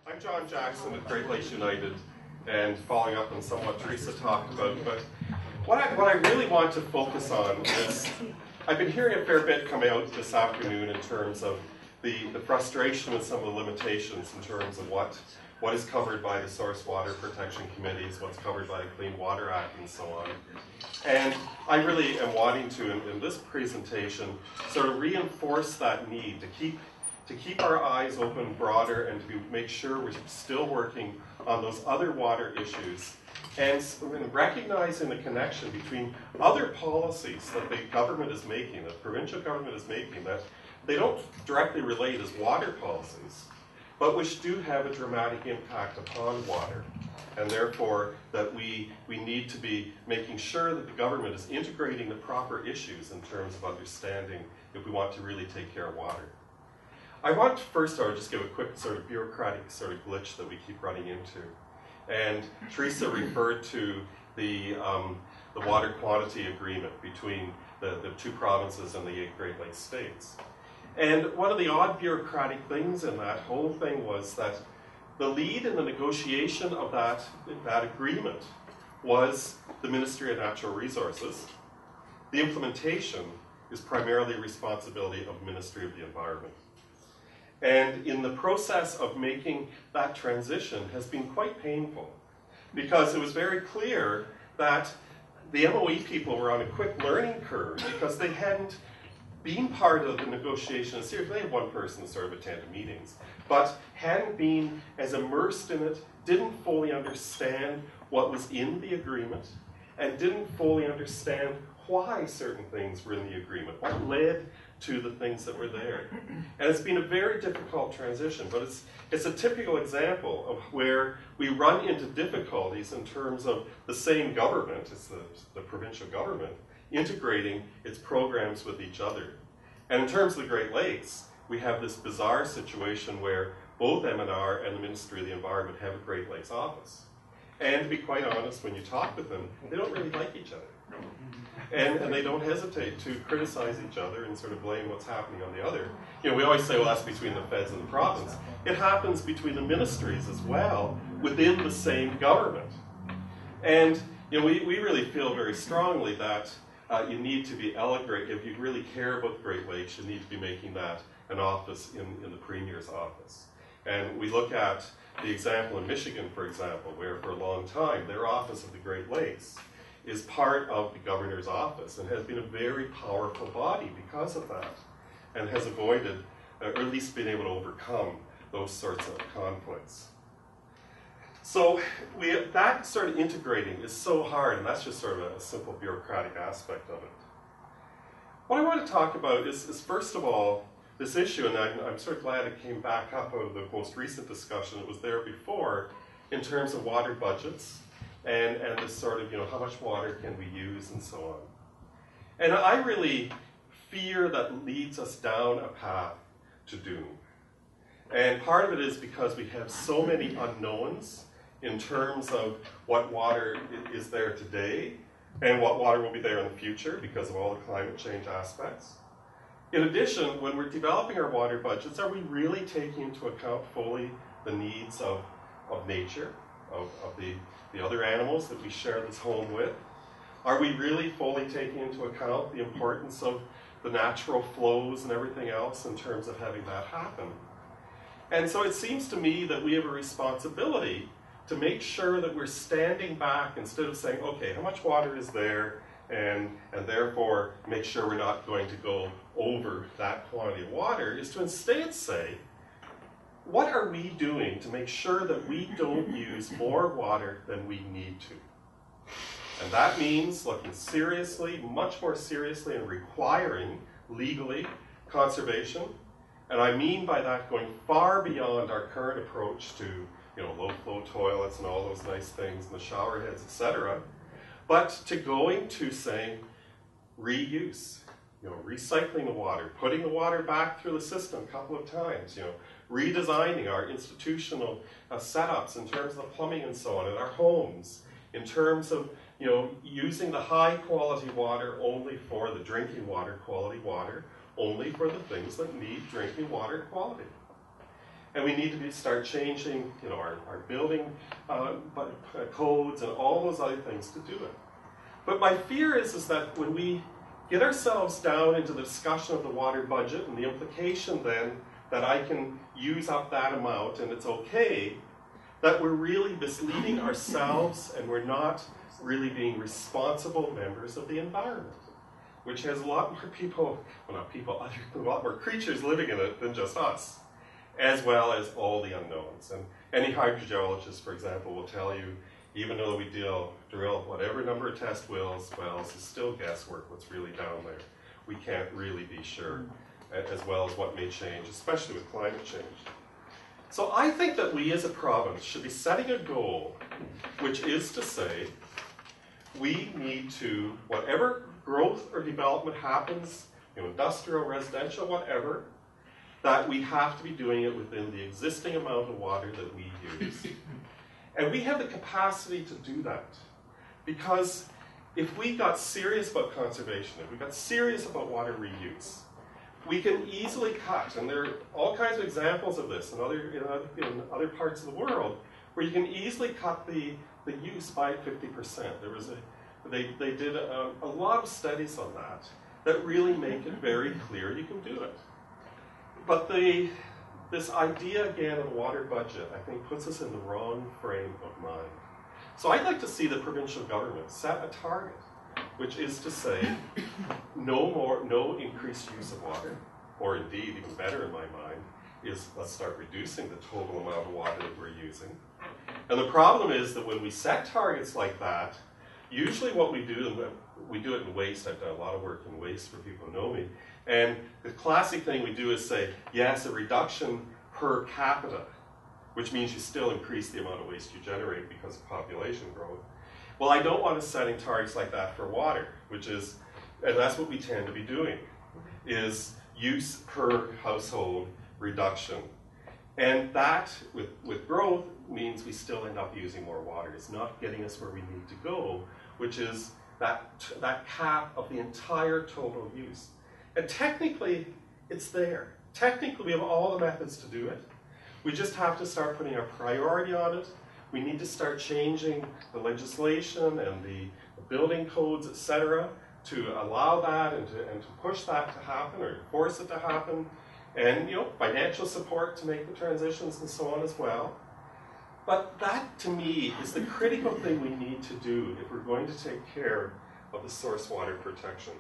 I'm John Jackson with Great Lakes United, and following up on somewhat Teresa talked about, but what I really want to focus on is, I've been hearing a fair bit come out this afternoon in terms of the frustration with some of the limitations in terms of what is covered by the Source Water Protection Committees, what's covered by the Clean Water Act, and so on. And I really am wanting to, in this presentation, sort of reinforce that need to keep our eyes open broader and to make sure we're still working on those other water issues and recognizing the connection between other policies that the government is making, that provincial government is making, that they don't directly relate as water policies, but which do have a dramatic impact upon water. And therefore, that we need to be making sure that the government is integrating the proper issues in terms of understanding if we want to really take care of water. I want to first just give a quick sort of bureaucratic sort of glitch that we keep running into. And Teresa referred to the water quantity agreement between the two provinces and the 8 Great Lakes states. And one of the odd bureaucratic things in that whole thing was that the lead in the negotiation of that agreement was the Ministry of Natural Resources. The implementation is primarily responsibility of the Ministry of the Environment. And in the process of making that transition has been quite painful, because it was very clear that the MOE people were on a quick learning curve because they hadn't been part of the negotiation. They had one person who sort of attended meetings, but hadn't been as immersed in it, didn't fully understand what was in the agreement, and didn't fully understand why certain things were in the agreement, what led to the things that were there. And it's been a very difficult transition, but it's a typical example of where we run into difficulties in terms of the same government, it's the provincial government, integrating its programs with each other. And in terms of the Great Lakes, we have this bizarre situation where both M&R and the Ministry of the Environment have a Great Lakes office. And to be quite honest, when you talk with them, they don't really like each other. And they don't hesitate to criticize each other and sort of blame what's happening on the other. You know, we always say, well, that's between the feds and the province. It happens between the ministries as well, within the same government. And you know, we really feel very strongly that you need to be if you really care about the Great Lakes, you need to be making that an office in the Premier's office. And we look at the example in Michigan, for example, where for a long time, their office of the Great Lakes is part of the governor's office and has been a very powerful body because of that, and has avoided, or at least been able to overcome those sorts of conflicts. So that sort of integrating is so hard, and that's just sort of a simple bureaucratic aspect of it. What I want to talk about is first of all, this issue, and I'm sort of glad it came back up out of the most recent discussion. It was there before in terms of water budgets, and this sort of, you know, how much water can we use and so on. And I really fear that leads us down a path to doom. And part of it is because we have so many unknowns in terms of what water is there today and what water will be there in the future because of all the climate change aspects. In addition, when we're developing our water budgets, are we really taking into account fully the needs of nature, of the other animals that we share this home with? Are we really fully taking into account the importance of the natural flows and everything else in terms of having that happen? And so it seems to me that we have a responsibility to make sure that we're standing back instead of saying, okay, how much water is there, and therefore make sure we're not going to go over that quantity of water, is to instead say, what are we doing to make sure that we don't use more water than we need to? And that means looking seriously, much more seriously, and requiring, legally, conservation. And I mean by that going far beyond our current approach to, you know, low-flow toilets and all those nice things, and the shower heads, etc., but to going to saying reuse, you know, recycling the water, putting the water back through the system a couple of times, you know, redesigning our institutional setups in terms of the plumbing and so on in our homes, in terms of, you know, using the high quality water only for the drinking water, quality water, only for the things that need drinking water quality. And we need to start changing, you know, our building codes and all those other things to do it. But my fear is that when we get ourselves down into the discussion of the water budget and the implication then that I can use up that amount and it's okay, that we're really misleading ourselves and we're not really being responsible members of the environment, which has a lot more people, well not people, a lot more creatures living in it than just us, as well as all the unknowns. And any hydrogeologist, for example, will tell you, even though we drill whatever number of test wells, it's still guesswork what's really down there. We can't really be sure, as well as what may change, especially with climate change. So I think that we as a province should be setting a goal, which is to say, we need to, whatever growth or development happens, you know, industrial, residential, whatever, that we have to be doing it within the existing amount of water that we use. And we have the capacity to do that. Because if we got serious about conservation, if we got serious about water reuse, we can easily cut, and there are all kinds of examples of this in other parts of the world, where you can easily cut the use by 50%. They did a lot of studies on that really make it very clear you can do it. But this idea again of water budget, I think, puts us in the wrong frame of mind. So I'd like to see the provincial government set a target, which is to say, no increased use of water, or indeed, even better in my mind, is let's start reducing the total amount of water that we're using. And the problem is that when we set targets like that, usually what we do, and we do it in waste, I've done a lot of work in waste for people who know me, and the classic thing we do is say, yes, a reduction per capita, which means you still increase the amount of waste you generate because of population growth. Well, I don't want us setting targets like that for water, which is, and that's what we tend to be doing, is use per household reduction. And that, with growth, means we still end up using more water. It's not getting us where we need to go, which is that cap of the entire total use. And technically, it's there. Technically, we have all the methods to do it. We just have to start putting our priority on it. We need to start changing the legislation and the building codes, etc., to allow that and to push that to happen or force it to happen. And, you know, financial support to make the transitions and so on as well. But that, to me, is the critical thing we need to do if we're going to take care of the source water protection.